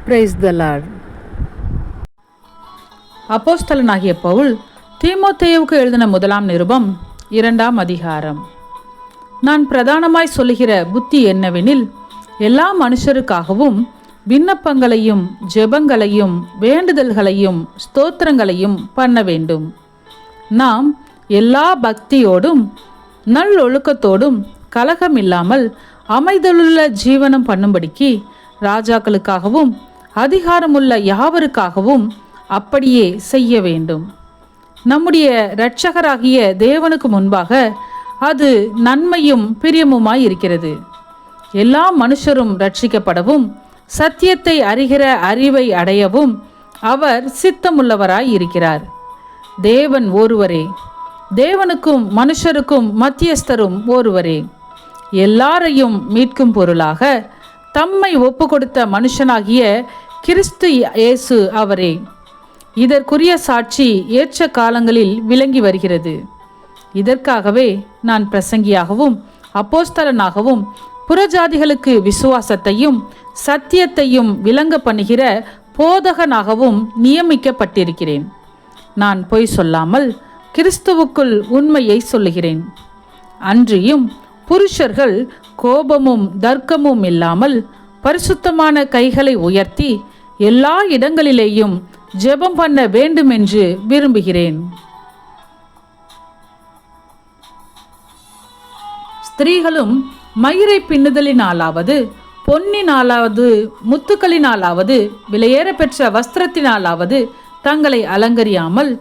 Praise the Lord. அப்போஸ்தலனாகிய பவுல் தீமோத்தேயுவுக்கு எழுதின முதலாம் நிருபம் 2ஆம் அதிகாரம். நான் பிரதானமாய் சொல்லுகிற புத்தி என்னவெனில், எல்லா மனுஷருக்காகவும் விண்ணப்பங்களையும் ஜெபங்களையும் வேண்டுதல்களையும் ஸ்தோத்திரங்களையும் பண்ண வேண்டும். நாம் எல்லா பக்தியோடும் நல்லொழுக்கத்தோடும் கலகமில்லாமல் அமைதலுள்ள ஜீவனம் பண்ணும்படிக்கு ராஜாக்களுக்காகவும் அதிகாரமுள்ள யாவருக்காகவும் அப்படியே செய்ய வேண்டும். நம்முடைய இரட்சகராகிய தேவனுக்கு முன்பாக அது நன்மையும் பிரியமுமாய் இருக்கிறது. எல்லா மனுஷரும் ரட்சிக்கப்படவும் சத்தியத்தை அறிகிற அறிவை அடையவும் அவர் சித்தமுள்ளவராய் இருக்கிறார். தேவன் ஒருவரே, தேவனுக்கும் மனுஷருக்கும் மத்தியஸ்தரும் ஒருவரே. எல்லாரையும் மீட்கும் பொருளாக தம்மை ஒப்பு கொடுத்த மனுஷனாகிய கிறிஸ்து இயேசு அவரே. இதற்குரிய சாட்சி ஏற்ற காலங்களில் விளங்கி வருகிறது. இதற்காகவே நான் பிரசங்கியாகவும் அப்போஸ்தலனாகவும் புறஜாதிகளுக்கு விசுவாசத்தையும் சத்தியத்தையும் விளங்க பண்ணுகிற போதகனாகவும் நியமிக்கப்பட்டிருக்கிறேன். நான் பொய் சொல்லாமல் கிறிஸ்துவுக்குள் உண்மையை சொல்லுகிறேன். அன்றியும் புருஷர்கள் கோபமும் தர்க்கமும் இல்லாமல் பரிசுத்தமான கைகளை உயர்த்தி எல்லா இடங்களிலேயும் ஜெபம் பண்ண வேண்டுமென்று விரும்புகிறேன். ஸ்திரீகளும் மயிரை பின்னுதலினாலாவது பொன்னினாலாவது முத்துக்களினாலாவது விலையேற பெற்ற வஸ்திரத்தினாலாவது தங்களை அலங்கரியாமல்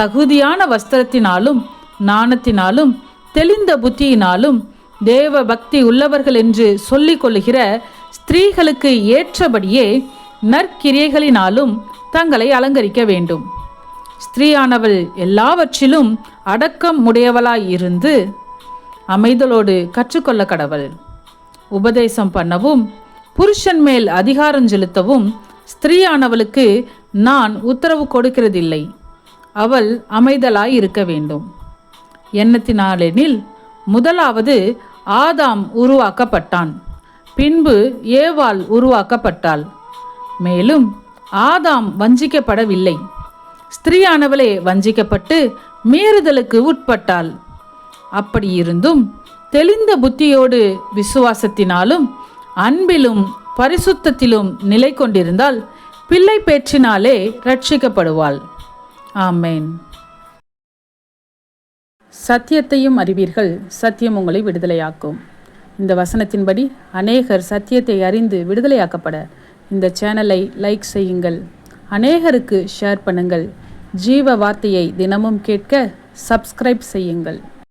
தகுதியான வஸ்திரத்தினாலும் நாணத்தினாலும் தெளிந்த புத்தியினாலும் தேவ பக்தி உள்ளவர்கள் என்று சொல்லிக் கொள்ளுகிற ஸ்திரீகளுக்கு ஏற்றபடியே நற்கிரியைகளினாலும் தங்களை அலங்கரிக்க வேண்டும். ஸ்திரீயானவள் எல்லாவற்றிலும் அடக்கம் உடையவளாய் இருந்து அமைதலோடு கற்றுக்கொள்ள கடவள். உபதேசம் பண்ணவும் புருஷன் மேல் அதிகாரம் செலுத்தவும் ஸ்திரீயானவளுக்கு நான் உத்தரவு கொடுக்கிறதில்லை. அவள் அமைதலாய் இருக்க வேண்டும். எண்ணத்தினாலெனில் முதலாவது ஆதாம் உருவாக்கப்பட்டான், பின்பு ஏவாள் உருவாக்கப்பட்டாள். மேலும் ஆதாம் வஞ்சிக்கப்படவில்லை, ஸ்திரீயானவளே வஞ்சிக்கப்பட்டு மீறுதலுக்கு உட்பட்டாள். அப்படியிருந்தும் தெளிந்த புத்தியோடு விசுவாசத்தினாலும் அன்பிலும் பரிசுத்தத்திலும் நிலை கொண்டிருந்தால் பிள்ளை பேற்றினாலே ரட்சிக்கப்படுவாள். ஆமேன். சத்தியத்தையும் அறிவீர்கள், சத்தியம் உங்களை விடுதலையாக்கும். இந்த வசனத்தின்படி அநேகர் சத்தியத்தை அறிந்து விடுதலையாக்கப்பட இந்த சேனலை லைக் செய்யுங்கள், அநேகருக்கு ஷேர் பண்ணுங்கள். ஜீவ வார்த்தையை தினமும் கேட்க சப்ஸ்கிரைப் செய்யுங்கள்.